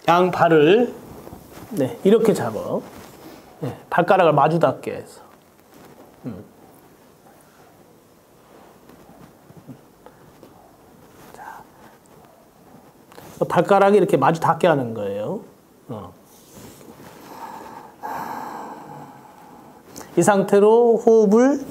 양 발을 이렇게 잡아. 발가락을 마주 닿게 해서. 자, 발가락이 이렇게 마주 닿게 하는 거예요. 이 상태로 호흡을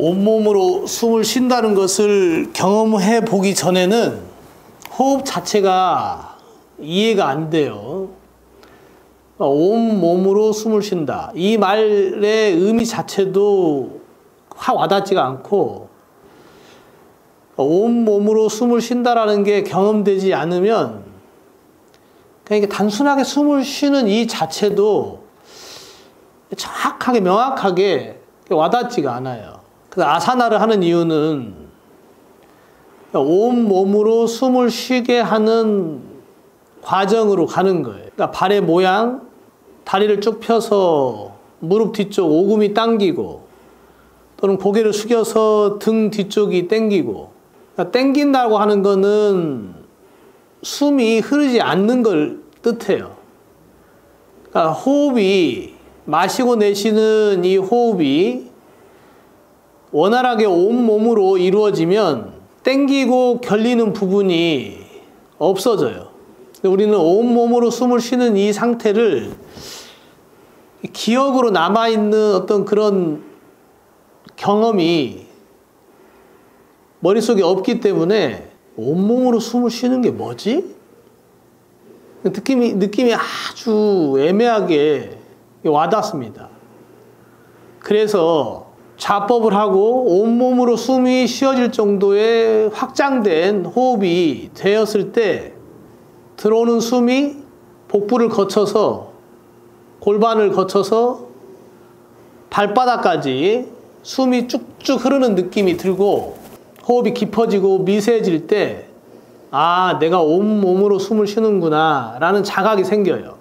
온몸으로 숨을 쉰다는 것을 경험해 보기 전에는 호흡 자체가 이해가 안 돼요. 온몸으로 숨을 쉰다. 이 말의 의미 자체도 확 와닿지가 않고, 온몸으로 숨을 쉰다라는 게 경험되지 않으면 그냥 단순하게 숨을 쉬는 이 자체도 정확하게 명확하게 와닿지가 않아요. 그래서 아사나를 하는 이유는 온몸으로 숨을 쉬게 하는 과정으로 가는 거예요. 그러니까 발의 모양, 다리를 쭉 펴서 무릎 뒤쪽 오금이 당기고, 또는 고개를 숙여서 등 뒤쪽이 당기고. 그러니까 당긴다고 하는 거는 숨이 흐르지 않는 걸 뜻해요. 그러니까 호흡이, 마시고 내쉬는 이 호흡이 원활하게 온몸으로 이루어지면 땡기고 결리는 부분이 없어져요. 우리는 온몸으로 숨을 쉬는 이 상태를 기억으로 남아있는 어떤 그런 경험이 머릿속에 없기 때문에 온몸으로 숨을 쉬는 게 뭐지? 느낌이 아주 애매하게 와닿습니다. 그래서 좌법을 하고 온몸으로 숨이 쉬어질 정도의 확장된 호흡이 되었을 때 들어오는 숨이 복부를 거쳐서 골반을 거쳐서 발바닥까지 숨이 쭉쭉 흐르는 느낌이 들고 호흡이 깊어지고 미세해질 때 아, 내가 온몸으로 숨을 쉬는구나 라는 자각이 생겨요.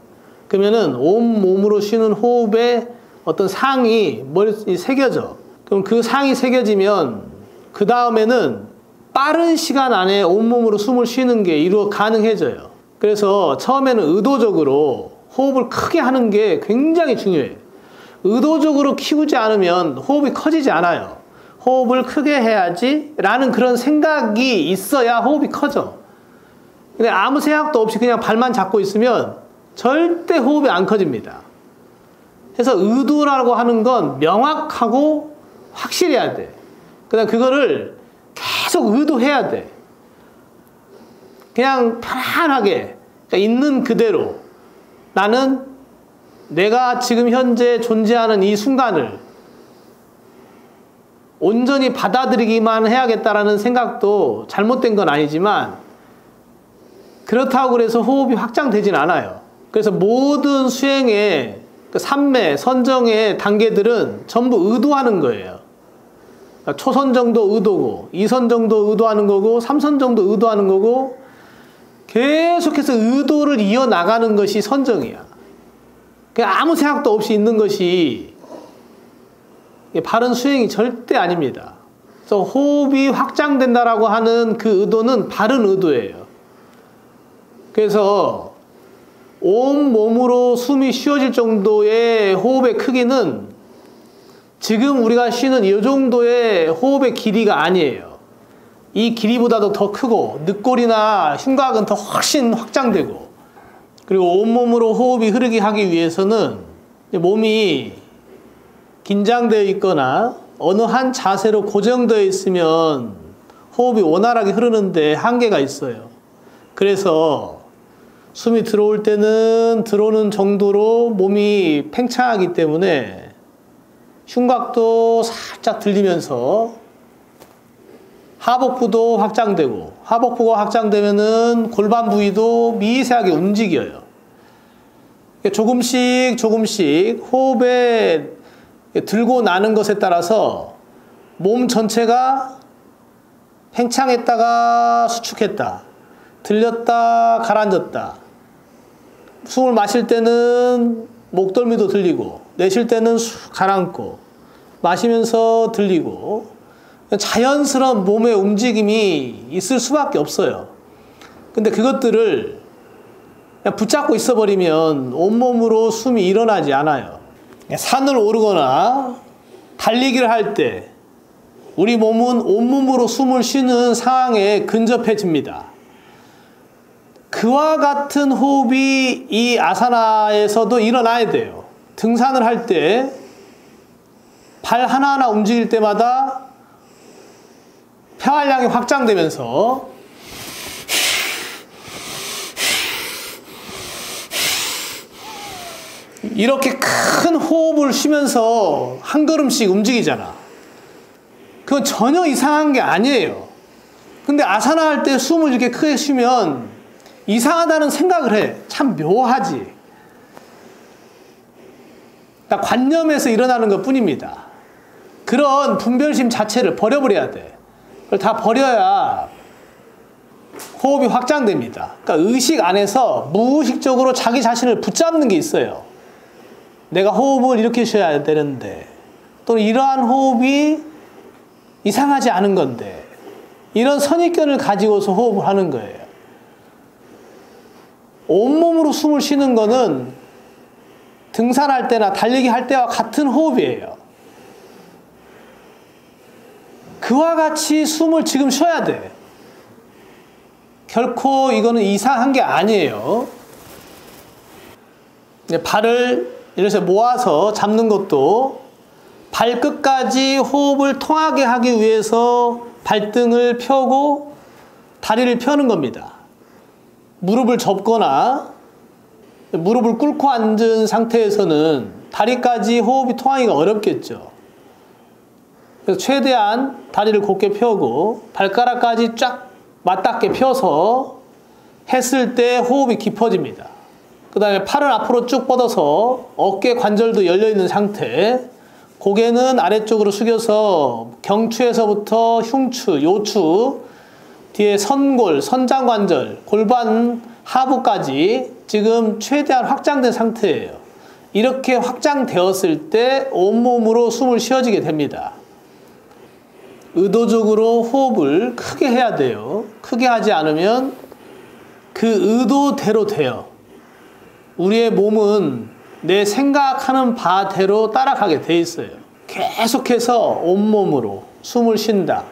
그러면은 온몸으로 쉬는 호흡의 어떤 상이 머릿속에 새겨져. 그럼 그 상이 새겨지면 그 다음에는 빠른 시간 안에 온몸으로 숨을 쉬는 게 가능해져요. 그래서 처음에는 의도적으로 호흡을 크게 하는 게 굉장히 중요해요. 의도적으로 키우지 않으면 호흡이 커지지 않아요. 호흡을 크게 해야지 라는 그런 생각이 있어야 호흡이 커져. 근데 아무 생각도 없이 그냥 발만 잡고 있으면 절대 호흡이 안 커집니다. 그래서 의도라고 하는 건 명확하고 확실해야 돼. 그다음 그거를 계속 의도해야 돼. 그냥 편안하게 그러니까 있는 그대로 나는 내가 지금 현재 존재하는 이 순간을 온전히 받아들이기만 해야겠다라는 생각도 잘못된 건 아니지만 그렇다고 그래서 호흡이 확장되진 않아요. 그래서 모든 수행의 그 삼매, 선정의 단계들은 전부 의도하는 거예요. 그러니까 초선 정도 의도고 2선 정도 의도하는 거고 3선 정도 의도하는 거고 계속해서 의도를 이어나가는 것이 선정이야. 그냥 아무 생각도 없이 있는 것이 바른 수행이 절대 아닙니다. 그래서 호흡이 확장된다라고 하는 그 의도는 바른 의도예요. 그래서 온 몸으로 숨이 쉬어질 정도의 호흡의 크기는 지금 우리가 쉬는 이 정도의 호흡의 길이가 아니에요. 이 길이보다도 더 크고 늑골이나 흉곽은 더 훨씬 확장되고 그리고 온몸으로 호흡이 흐르게 하기 위해서는 몸이 긴장되어 있거나 어느 한 자세로 고정되어 있으면 호흡이 원활하게 흐르는데 한계가 있어요. 그래서 숨이 들어올 때는 들어오는 정도로 몸이 팽창하기 때문에 흉곽도 살짝 들리면서 하복부도 확장되고 하복부가 확장되면은 골반 부위도 미세하게 움직여요. 조금씩 조금씩 호흡에 들고 나는 것에 따라서 몸 전체가 팽창했다가 수축했다, 들렸다 가라앉았다. 숨을 마실 때는 목덜미도 들리고 내쉴 때는 쑥 가라앉고 마시면서 들리고 자연스러운 몸의 움직임이 있을 수밖에 없어요. 근데 그것들을 그냥 붙잡고 있어버리면 온몸으로 숨이 일어나지 않아요. 산을 오르거나 달리기를 할 때 우리 몸은 온몸으로 숨을 쉬는 상황에 근접해집니다. 그와 같은 호흡이 이 아사나에서도 일어나야 돼요. 등산을 할 때 발 하나하나 움직일 때마다 폐활량이 확장되면서 이렇게 큰 호흡을 쉬면서 한 걸음씩 움직이잖아. 그건 전혀 이상한 게 아니에요. 근데 아사나 할 때 숨을 이렇게 크게 쉬면 이상하다는 생각을 해. 참 묘하지. 그러니까 관념에서 일어나는 것 뿐입니다. 그런 분별심 자체를 버려버려야 돼. 그걸 다 버려야 호흡이 확장됩니다. 그러니까 의식 안에서 무의식적으로 자기 자신을 붙잡는 게 있어요. 내가 호흡을 이렇게 쉬어야 되는데 또는 이러한 호흡이 이상하지 않은 건데 이런 선입견을 가지고서 호흡을 하는 거예요. 온몸으로 숨을 쉬는 거는 등산할 때나 달리기 할 때와 같은 호흡이에요. 그와 같이 숨을 지금 쉬어야 돼. 결코 이거는 이상한 게 아니에요. 발을 이렇게 모아서 잡는 것도 발끝까지 호흡을 통하게 하기 위해서 발등을 펴고 다리를 펴는 겁니다. 무릎을 접거나 무릎을 꿇고 앉은 상태에서는 다리까지 호흡이 통하기가 어렵겠죠. 그래서 최대한 다리를 곧게 펴고 발가락까지 쫙 맞닿게 펴서 했을 때 호흡이 깊어집니다. 그 다음에 팔을 앞으로 쭉 뻗어서 어깨 관절도 열려있는 상태, 고개는 아래쪽으로 숙여서 경추에서부터 흉추, 요추, 뒤에 선골, 선장관절, 골반 하부까지 지금 최대한 확장된 상태예요. 이렇게 확장되었을 때 온몸으로 숨을 쉬어지게 됩니다. 의도적으로 호흡을 크게 해야 돼요. 크게 하지 않으면 그 의도대로 돼요. 우리의 몸은 내 생각하는 바대로 따라가게 돼 있어요. 계속해서 온몸으로 숨을 쉰다.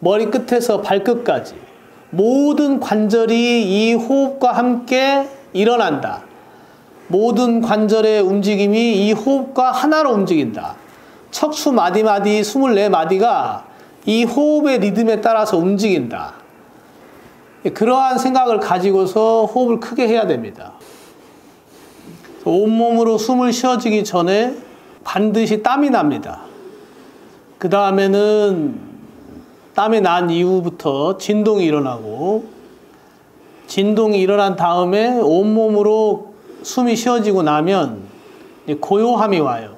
머리끝에서 발끝까지 모든 관절이 이 호흡과 함께 일어난다. 모든 관절의 움직임이 이 호흡과 하나로 움직인다. 척추 마디마디 24마디가 이 호흡의 리듬에 따라서 움직인다. 그러한 생각을 가지고서 호흡을 크게 해야 됩니다. 온몸으로 숨을 쉬어지기 전에 반드시 땀이 납니다. 그 다음에는 땀이 난 이후부터 진동이 일어나고, 진동이 일어난 다음에 온몸으로 숨이 쉬어지고 나면 고요함이 와요.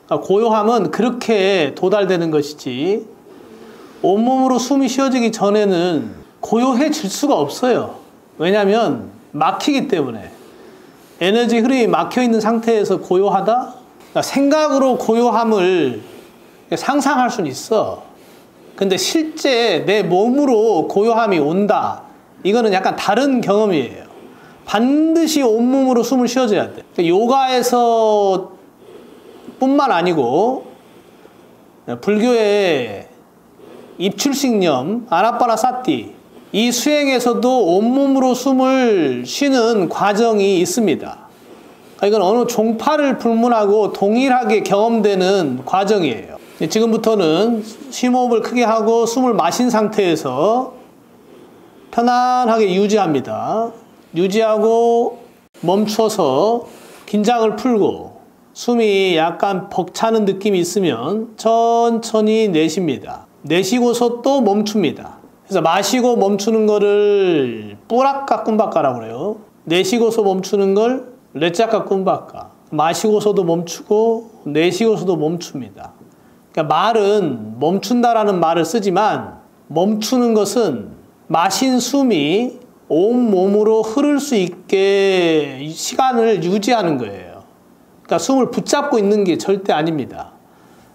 그러니까 고요함은 그렇게 도달되는 것이지, 온몸으로 숨이 쉬어지기 전에는 고요해질 수가 없어요. 왜냐하면 막히기 때문에. 에너지 흐름이 막혀있는 상태에서 고요하다? 그러니까 생각으로 고요함을 상상할 수는 있어. 근데 실제 내 몸으로 고요함이 온다. 이거는 약간 다른 경험이에요. 반드시 온몸으로 숨을 쉬어줘야 돼. 요가에서 뿐만 아니고 불교의 입출식념, 아나파나사티, 이 수행에서도 온몸으로 숨을 쉬는 과정이 있습니다. 이건 어느 종파를 불문하고 동일하게 경험되는 과정이에요. 지금부터는 심호흡을 크게 하고 숨을 마신 상태에서 편안하게 유지합니다. 유지하고 멈춰서 긴장을 풀고, 숨이 약간 벅차는 느낌이 있으면 천천히 내쉽니다. 내쉬고서 또 멈춥니다. 그래서 마시고 멈추는 거를 뿌락까 쿰바까라고 그래요. 내쉬고서 멈추는 걸 레짜까 쿰바까. 마시고서도 멈추고 내쉬고서도 멈춥니다. 그러니까 말은 멈춘다라는 말을 쓰지만, 멈추는 것은 마신 숨이 온몸으로 흐를 수 있게 시간을 유지하는 거예요. 그러니까 숨을 붙잡고 있는 게 절대 아닙니다.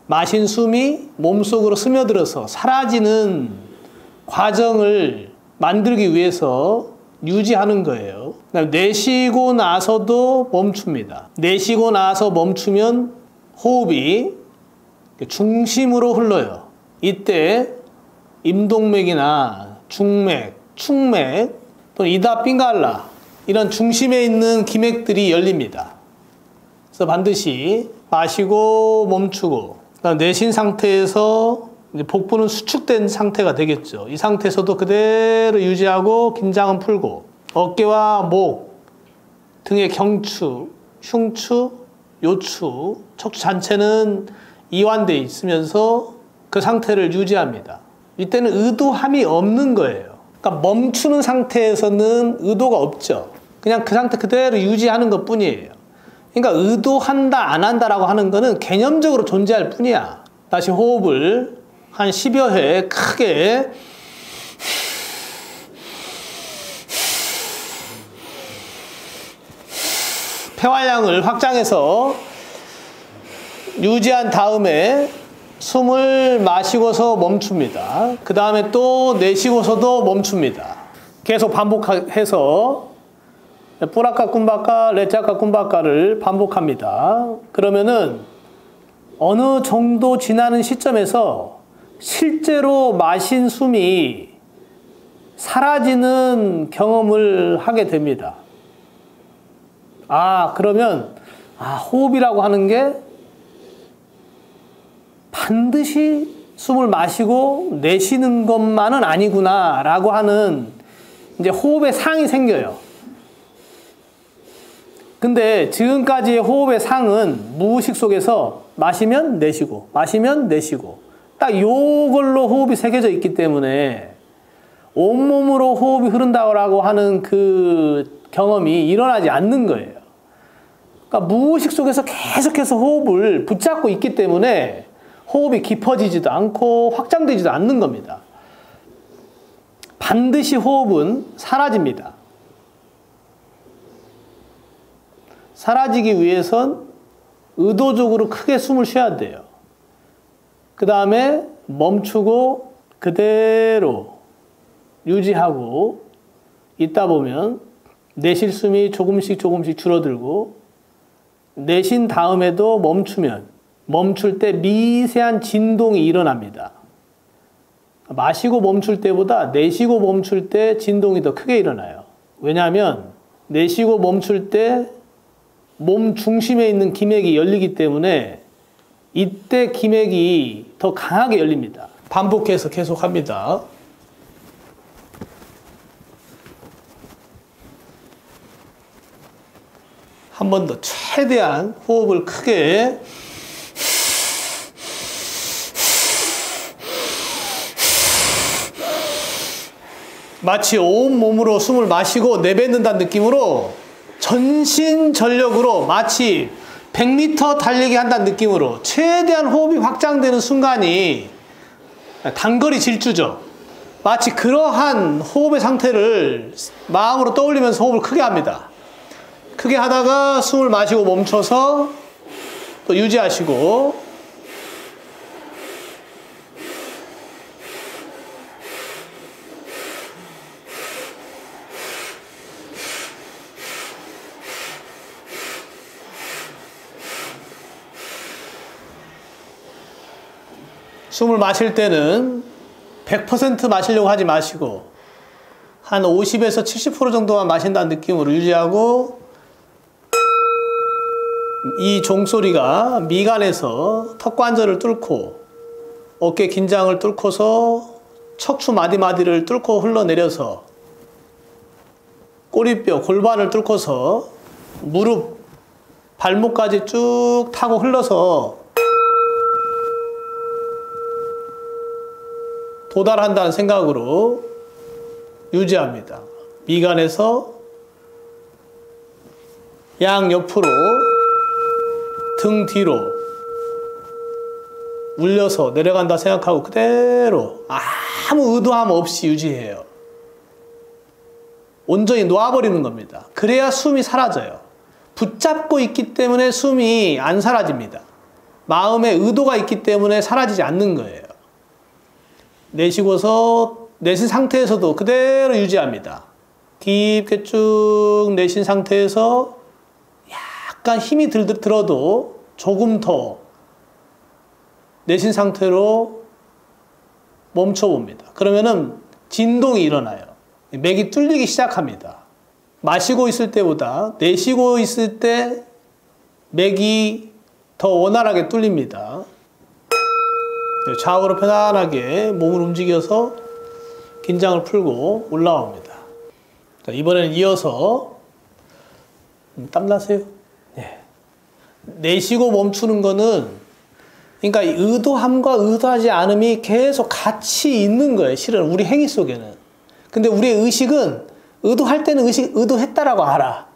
마신 숨이 몸속으로 스며들어서 사라지는 과정을 만들기 위해서 유지하는 거예요. 내쉬고 나서도 멈춥니다. 내쉬고 나서 멈추면 호흡이 중심으로 흘러요. 이때 임동맥이나 중맥, 축맥, 또는 이다 핑갈라, 이런 중심에 있는 기맥들이 열립니다. 그래서 반드시 마시고 멈추고, 그다음 내쉰 상태에서 이제 복부는 수축된 상태가 되겠죠. 이 상태에서도 그대로 유지하고 긴장은 풀고, 어깨와 목, 등의 경추, 흉추, 요추, 척추 전체는 이완되어 있으면서 그 상태를 유지합니다. 이때는 의도함이 없는 거예요. 그러니까 멈추는 상태에서는 의도가 없죠. 그냥 그 상태 그대로 유지하는 것 뿐이에요. 그러니까 의도한다 안 한다라고 하는 거는 개념적으로 존재할 뿐이야. 다시 호흡을 한 10여 회 크게 폐활량을 확장해서 유지한 다음에 숨을 마시고서 멈춥니다. 그 다음에 또 내쉬고서도 멈춥니다. 계속 반복해서 뿌라카 쿰바까, 레짜까 쿰바까를 반복합니다. 그러면은 어느 정도 지나는 시점에서 실제로 마신 숨이 사라지는 경험을 하게 됩니다. 그러면 호흡이라고 하는 게 반드시 숨을 마시고 내쉬는 것만은 아니구나 라고 하는 이제 호흡의 상이 생겨요. 근데 지금까지의 호흡의 상은 무의식 속에서 마시면 내쉬고 마시면 내쉬고 딱 요걸로 호흡이 새겨져 있기 때문에 온몸으로 호흡이 흐른다고 하는 그 경험이 일어나지 않는 거예요. 그러니까 무의식 속에서 계속해서 호흡을 붙잡고 있기 때문에 호흡이 깊어지지도 않고 확장되지도 않는 겁니다. 반드시 호흡은 사라집니다. 사라지기 위해선 의도적으로 크게 숨을 쉬어야 돼요. 그 다음에 멈추고 그대로 유지하고 있다 보면 내쉴 숨이 조금씩 줄어들고, 내쉰 다음에도 멈추면 멈출 때 미세한 진동이 일어납니다. 마시고 멈출 때보다 내쉬고 멈출 때 진동이 더 크게 일어나요. 왜냐하면 내쉬고 멈출 때 몸 중심에 있는 기맥이 열리기 때문에 이때 기맥이 더 강하게 열립니다. 반복해서 계속합니다. 한 번 더 최대한 호흡을 크게 마치 온몸으로 숨을 마시고 내뱉는다는 느낌으로 전신전력으로 마치 100m 달리기 한다는 느낌으로 최대한 호흡이 확장되는 순간이 단거리 질주죠. 마치 그러한 호흡의 상태를 마음으로 떠올리면서 호흡을 크게 합니다. 크게 하다가 숨을 마시고 멈춰서 또 유지하시고 숨을 마실 때는 100% 마시려고 하지 마시고 한 50에서 70% 정도만 마신다는 느낌으로 유지하고 이 종소리가 미간에서 턱관절을 뚫고 어깨 긴장을 뚫고서 척추 마디마디를 뚫고 흘러내려서 꼬리뼈, 골반을 뚫고서 무릎, 발목까지 쭉 타고 흘러서 도달한다는 생각으로 유지합니다. 미간에서 양옆으로 등 뒤로 울려서 내려간다 생각하고 그대로 아무 의도함 없이 유지해요. 온전히 놓아버리는 겁니다. 그래야 숨이 사라져요. 붙잡고 있기 때문에 숨이 안 사라집니다. 마음에 의도가 있기 때문에 사라지지 않는 거예요. 내쉬고서 내쉰 상태에서도 그대로 유지합니다. 깊게 쭉 내쉰 상태에서 약간 힘이 들어도 조금 더 내쉰 상태로 멈춰봅니다. 그러면은 진동이 일어나요. 맥이 뚫리기 시작합니다. 마시고 있을 때보다 내쉬고 있을 때 맥이 더 원활하게 뚫립니다. 좌우로 편안하게 몸을 움직여서 긴장을 풀고 올라옵니다. 자, 이번에는 이어서 땀나세요? 네. 내쉬고 멈추는 거는 그러니까 의도함과 의도하지 않음이 계속 같이 있는 거예요. 실은 우리 행위 속에는. 근데 우리의 의식은 의도할 때는 의도했다라고 알아.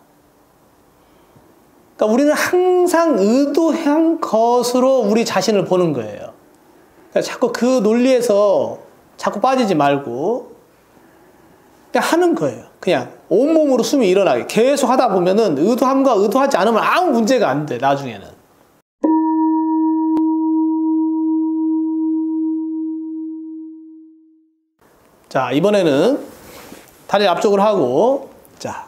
그러니까 우리는 항상 의도한 것으로 우리 자신을 보는 거예요. 그러니까 자꾸 그 논리에서 자꾸 빠지지 말고 그냥 하는 거예요. 그냥 온몸으로 숨이 일어나게 계속 하다 보면은 의도함과 의도하지 않으면 아무 문제가 안 돼. 나중에는. 자, 이번에는 다리 앞쪽으로 하고, 자,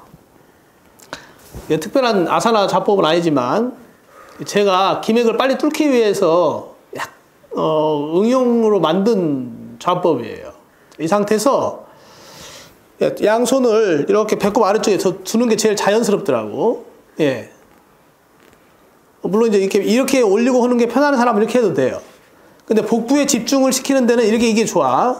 특별한 아사나 좌법은 아니지만 제가 기맥을 빨리 뚫기 위해서 응용으로 만든 좌법이에요. 이 상태에서 양손을 이렇게 배꼽 아래쪽에 두는 게 제일 자연스럽더라고. 예. 물론 이제 이렇게 올리고 하는 게 편한 사람은 이렇게 해도 돼요. 근데 복부에 집중을 시키는 데는 이게 좋아.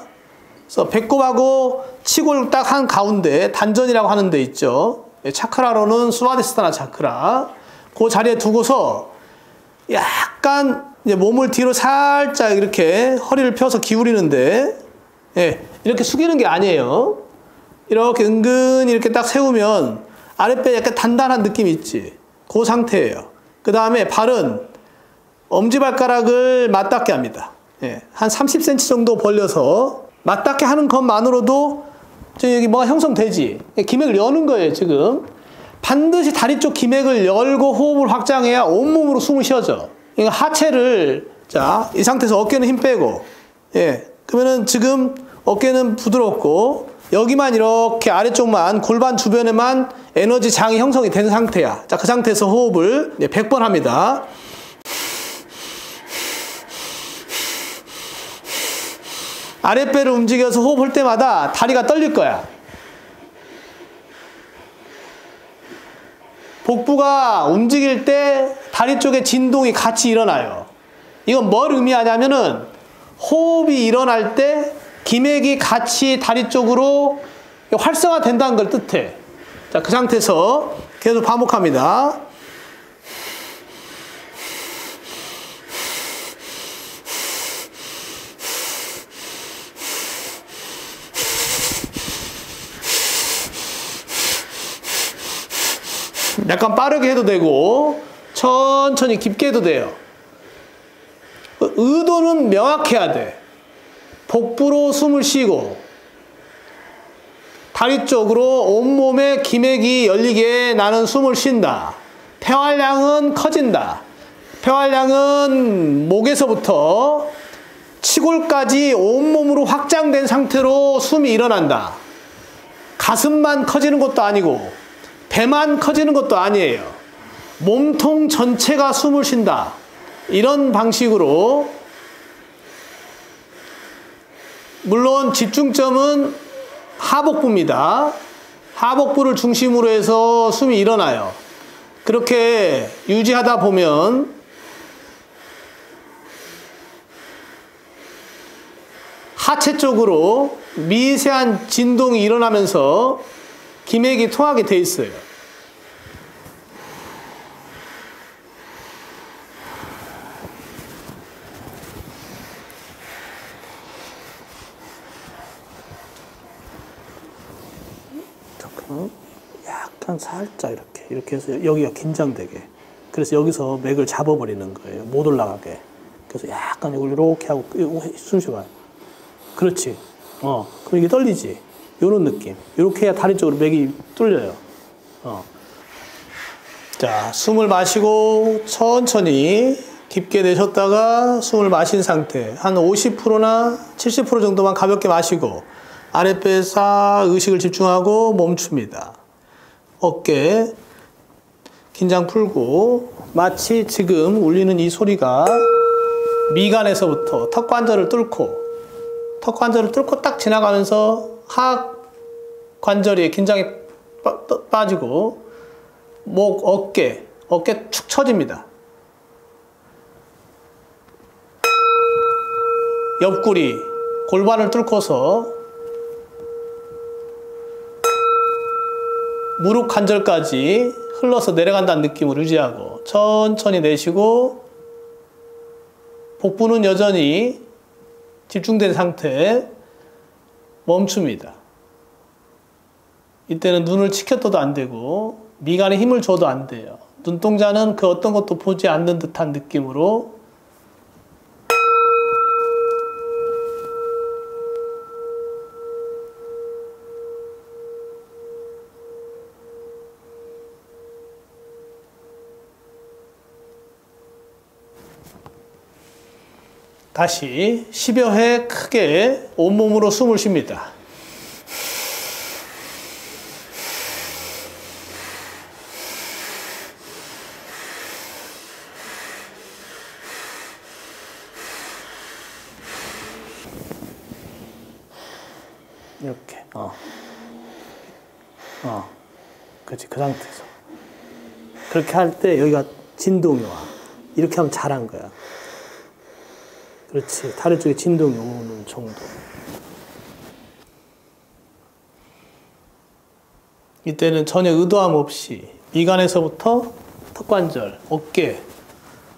그래서 배꼽하고 치골 딱 한 가운데 단전이라고 하는 데 있죠. 차크라로는 수바디스타나 차크라. 그 자리에 두고서 약간 이제 몸을 뒤로 살짝 이렇게 허리를 펴서 기울이는데, 예, 이렇게 숙이는 게 아니에요. 이렇게 은근히 이렇게 딱 세우면 아랫배 약간 단단한 느낌이 있지. 그 상태예요. 그 다음에 발은 엄지발가락을 맞닿게 합니다. 예, 한 30cm 정도 벌려서 맞닿게 하는 것만으로도 여기 뭐가 형성되지. 기맥을 여는 거예요, 지금. 반드시 다리 쪽 기맥을 열고 호흡을 확장해야 온몸으로 숨을 쉬어져. 그러니까 하체를, 자, 이 상태에서 어깨는 힘 빼고, 예, 그러면은 지금 어깨는 부드럽고, 여기만 이렇게 아래쪽만, 골반 주변에만 에너지 장이 형성이 된 상태야. 자, 그 상태에서 호흡을 100번 합니다. 아랫배를 움직여서 호흡할 때마다 다리가 떨릴 거야. 복부가 움직일 때 다리 쪽에 진동이 같이 일어나요. 이건 뭘 의미하냐면은 호흡이 일어날 때 기맥이 같이 다리 쪽으로 활성화된다는 걸 뜻해. 자, 그 상태에서 계속 반복합니다. 약간 빠르게 해도 되고 천천히 깊게 해도 돼요. 의도는 명확해야 돼. 복부로 숨을 쉬고 다리 쪽으로 온몸에 기맥이 열리게 나는 숨을 쉰다. 폐활량은 커진다. 폐활량은 목에서부터 치골까지 온몸으로 확장된 상태로 숨이 일어난다. 가슴만 커지는 것도 아니고 배만 커지는 것도 아니에요. 몸통 전체가 숨을 쉰다. 이런 방식으로, 물론 집중점은 하복부입니다. 하복부를 중심으로 해서 숨이 일어나요. 그렇게 유지하다 보면 하체 쪽으로 미세한 진동이 일어나면서 기맥이 통하게 돼 있어요. 약간 살짝 이렇게 해서 여기가 긴장되게. 그래서 여기서 맥을 잡아버리는 거예요. 못 올라가게. 그래서 약간 이걸 이렇게 하고 숨 쉬어봐요. 그렇지. 그럼 이게 떨리지. 요런 느낌. 이렇게 해야 다리 쪽으로 맥이 뚫려요. 자, 숨을 마시고 천천히 깊게 내쉬었다가 숨을 마신 상태. 한 50%나 70% 정도만 가볍게 마시고 아랫배에 싹 의식을 집중하고 멈춥니다. 어깨 긴장 풀고, 마치 지금 울리는 이 소리가 미간에서부터 턱관절을 뚫고 딱 지나가면서 하악 관절이 긴장이 빠지고 목, 어깨 축 처집니다. 옆구리, 골반을 뚫고서 무릎 관절까지 흘러서 내려간다는 느낌을 유지하고 천천히 내쉬고, 복부는 여전히 집중된 상태 멈춥니다. 이때는 눈을 치켜떠도 안 되고 미간에 힘을 줘도 안 돼요. 눈동자는 그 어떤 것도 보지 않는 듯한 느낌으로 다시 10여 회 크게 온몸으로 숨을 쉽니다. 이렇게, 그렇지, 그 상태에서. 그렇게 할 때 여기가 진동이 와. 이렇게 하면 잘한 거야. 그렇지, 다리 쪽에 진동이 오는 정도. 이때는 전혀 의도함 없이 미간에서부터 턱관절,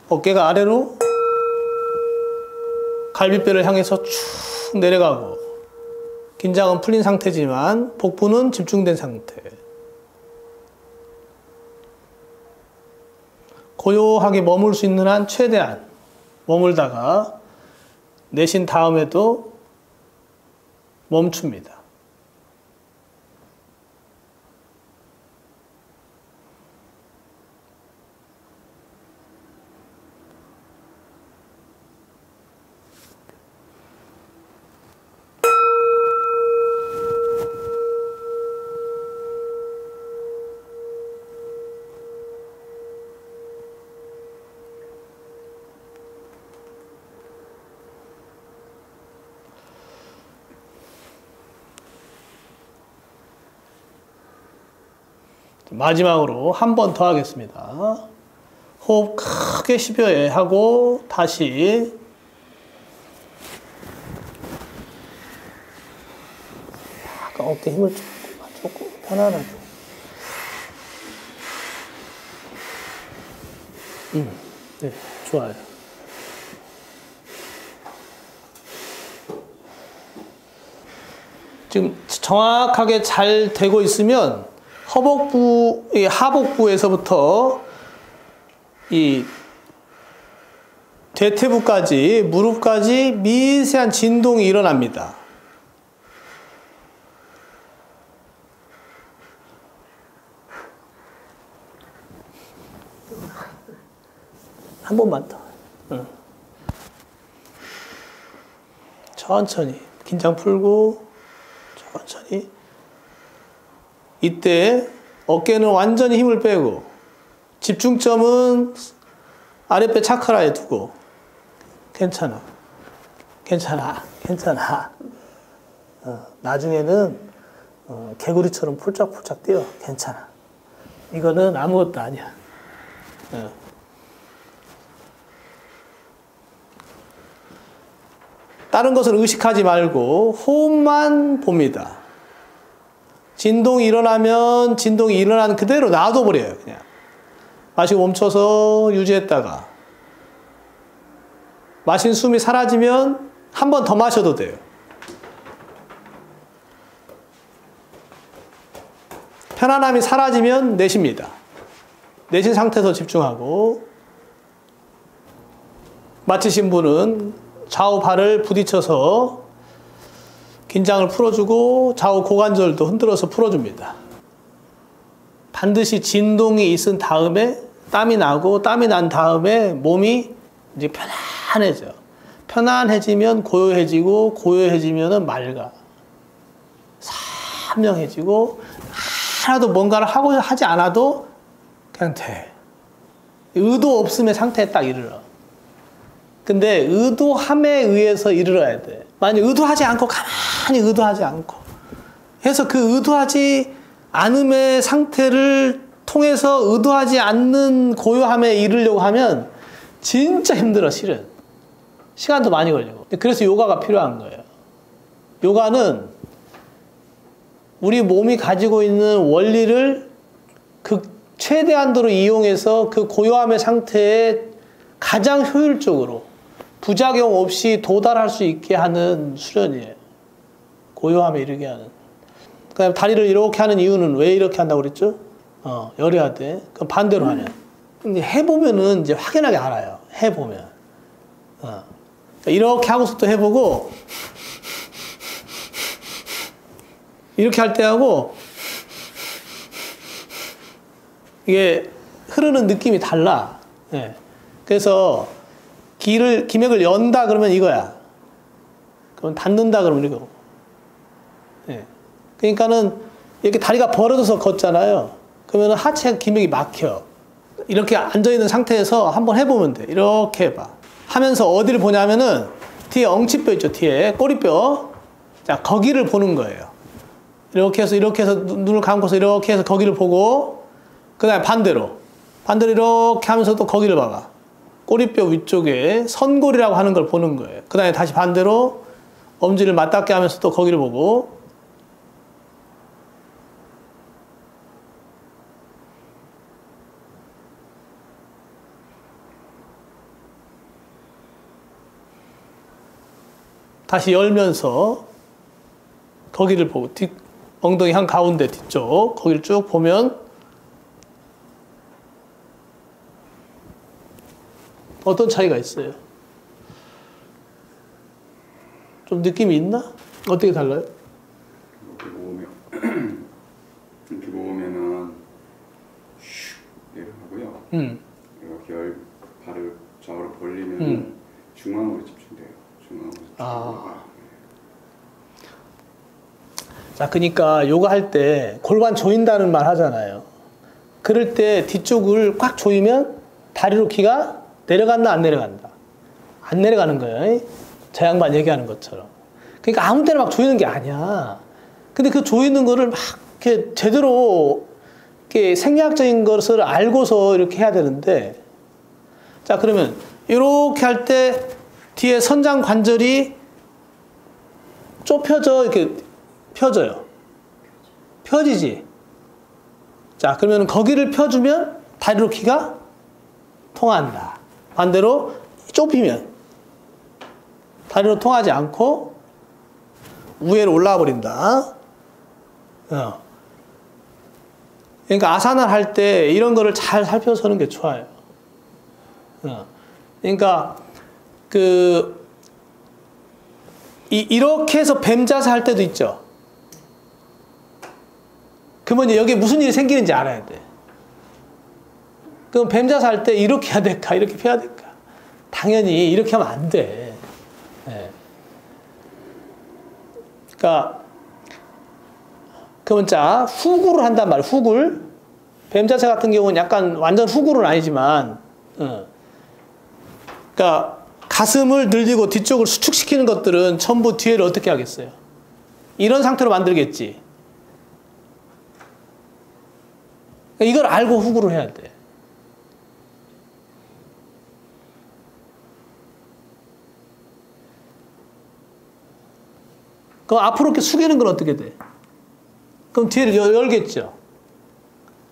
어깨가 아래로 갈비뼈를 향해서 쭉 내려가고, 긴장은 풀린 상태지만 복부는 집중된 상태. 고요하게 머물 수 있는 한 최대한 머물다가 내쉰 다음에도 멈춥니다. 마지막으로 한 번 더 하겠습니다. 호흡 크게 10여 회 하고 다시 약간 어깨 힘을 조금 편안하게. 네, 좋아요. 지금 정확하게 잘 되고 있으면 허벅부, 하복부에서부터 이 대퇴부까지, 무릎까지 미세한 진동이 일어납니다. 한 번만 더. 천천히 긴장 풀고 천천히. 이때 어깨는 완전히 힘을 빼고 집중점은 아랫배 차크라에 두고. 괜찮아. 나중에는 개구리처럼 폴짝폴짝 뛰어. 괜찮아. 이거는 아무것도 아니야. 다른 것을 의식하지 말고 호흡만 봅니다. 진동이 일어나면 진동이 일어나는 그대로 놔둬버려요. 그냥 마시고 멈춰서 유지했다가 마신 숨이 사라지면 한 번 더 마셔도 돼요. 편안함이 사라지면 내쉽니다. 내신 상태에서 집중하고, 마치신 분은 좌우 발을 부딪혀서 긴장을 풀어주고 좌우 고관절도 흔들어서 풀어줍니다. 반드시 진동이 있은 다음에 땀이 나고, 땀이 난 다음에 몸이 이제 편안해져. 편안해지면 고요해지고, 고요해지면 맑아. 선명해지고, 하나도 뭔가를 하지 않아도 그냥 돼. 의도 없음의 상태에 딱 이르러. 근데 의도함에 의해서 이르러야 돼. 만약 의도하지 않고 가만히 의도하지 않고 해서 그 의도하지 않음의 상태를 통해서 의도하지 않는 고요함에 이르려고 하면 진짜 힘들어, 실은. 시간도 많이 걸리고. 그래서 요가가 필요한 거예요. 요가는 우리 몸이 가지고 있는 원리를 최대한도로 이용해서 그 고요함의 상태에 가장 효율적으로 부작용 없이 도달할 수 있게 하는 수련이에요. 고요함에 이르게 하는. 그다음에 다리를 이렇게 하는 이유는 왜 이렇게 한다고 그랬죠? 열어야 돼. 그럼 반대로 하냐. 근데 해보면은 이제 확연하게 알아요. 해보면. 이렇게 하고서 또 해보고, 이렇게 할 때 하고, 이게 흐르는 느낌이 달라. 예. 그래서 기맥을 연다 그러면 이거야. 그럼 닫는다 그러면 이거. 예. 그러니까는 이렇게 다리가 벌어져서 걷잖아요. 그러면 하체 기맥이 막혀. 이렇게 앉아있는 상태에서 한번 해보면 돼. 이렇게 해봐. 하면서 어디를 보냐면은 뒤에 엉치뼈 있죠. 뒤에 꼬리뼈. 자, 거기를 보는 거예요. 이렇게 해서 눈을 감고서 이렇게 해서 거기를 보고, 그 다음에 반대로 이렇게 하면서 또 거기를 봐봐. 꼬리뼈 위쪽에 선골이라고 하는 걸 보는 거예요. 그 다음에 다시 반대로 엄지를 맞닿게 하면서 또 거기를 보고, 다시 열면서 거기를 보고, 엉덩이 한 가운데 뒤쪽 거기를 쭉 보면 어떤 차이가 있어요? 좀 느낌이 있나? 어떻게 달라요? 이렇게 모으면은 슉 하고요. 이렇게 발을 좌우로 벌리면 중앙으로 집중돼요. 중앙으로 집중돼요. 자, 그러니까 요가 할 때 골반 조인다는 말 하잖아요. 그럴 때 뒤쪽을 꽉 조이면 다리로 기가 내려간다, 안 내려간다? 안 내려가는 거예요. 저 양반 얘기하는 것처럼. 그러니까 아무 때나 막 조이는 게 아니야. 근데 그 조이는 거를 막 이렇게 제대로 이렇게 생리학적인 것을 알고서 이렇게 해야 되는데, 자, 그러면 이렇게 할 때 뒤에 선장 관절이 좁혀져, 이렇게 펴져요. 펴지지. 자, 그러면 거기를 펴주면 다리로 키가 통한다. 반대로 좁히면 다리로 통하지 않고 위로 올라와 버린다. 그러니까 아사나를 할 때 이런 거를 잘 살펴서 하는 게 좋아요. 그러니까 이렇게 해서 뱀 자세 할 때도 있죠. 그러면 여기 무슨 일이 생기는지 알아야 돼. 그럼 뱀 자세 할 때 이렇게 해야 될까? 이렇게 펴야 될까? 당연히 이렇게 하면 안 돼. 그러니까 그러면 자, 후구를 한단 말이에요. 후굴. 뱀 자세 같은 경우는 약간 완전 후굴은 아니지만, 그러니까 가슴을 늘리고 뒤쪽을 수축시키는 것들은 전부 뒤에를 어떻게 하겠어요? 이런 상태로 만들겠지. 그러니까 이걸 알고 후구를 해야 돼. 그럼 앞으로 이렇게 숙이는 건 어떻게 돼? 그럼 뒤를 열겠죠.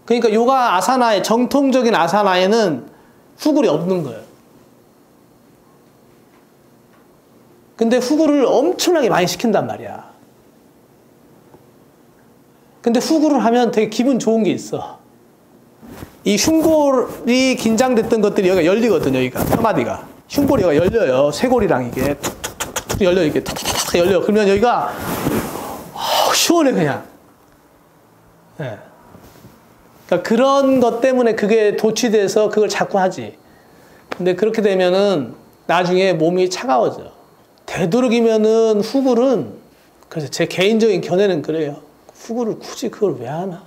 그러니까 요가 아사나의 정통적인 아사나에는 후굴이 없는 거예요. 근데 후굴을 엄청나게 많이 시킨단 말이야. 근데 후굴을 하면 되게 기분 좋은 게 있어. 이 흉골이 긴장됐던 것들이 여기가 열리거든요. 여기가 뼈마디가 흉골이 여기가 열려요. 쇄골이랑 이게 툭툭툭툭 열려. 이게 탁탁탁 열려. 그러면 여기가 시원해 그냥. 네. 그러니까 그런 것 때문에 그게 도취돼서 그걸 자꾸 하지. 근데 그렇게 되면은 나중에 몸이 차가워져. 되도록이면은 후굴은, 그래서 제 개인적인 견해는 그래요. 후굴을 굳이 그걸 왜 하나?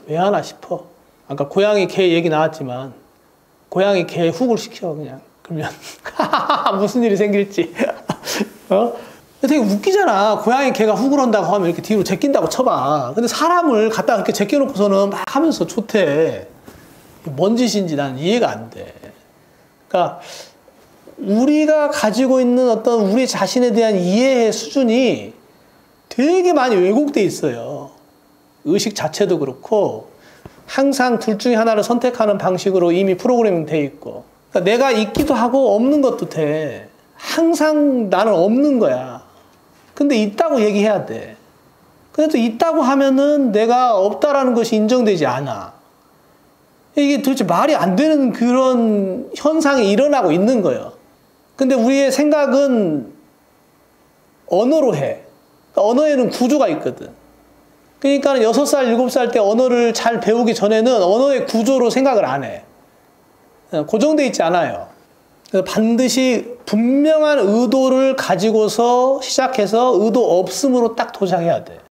왜 하나 싶어. 아까 고양이 개 얘기 나왔지만 고양이 개 후굴 시켜 그냥. 그러면 무슨 일이 생길지. 되게 웃기잖아. 고양이 개가 후굴한다고 하면 이렇게 뒤로 제낀다고 쳐봐. 근데 사람을 갖다 이렇게 제껴놓고서는 막 하면서 좋대. 뭔 짓인지 난 이해가 안 돼. 그러니까 우리가 가지고 있는 어떤 우리 자신에 대한 이해의 수준이 되게 많이 왜곡돼 있어요. 의식 자체도 그렇고 항상 둘 중에 하나를 선택하는 방식으로 이미 프로그래밍 돼 있고, 그러니까 내가 있기도 하고 없는 것도 돼. 항상 나는 없는 거야. 근데 있다고 얘기해야 돼. 근데 또 있다고 하면은 내가 없다라는 것이 인정되지 않아. 이게 도대체 말이 안 되는 그런 현상이 일어나고 있는 거예요. 근데 우리의 생각은 언어로 해. 언어에는 구조가 있거든. 그러니까 6살, 7살 때 언어를 잘 배우기 전에는 언어의 구조로 생각을 안 해. 고정돼 있지 않아요. 그래서 반드시 분명한 의도를 가지고서 시작해서 의도 없음으로 딱 도착해야 돼.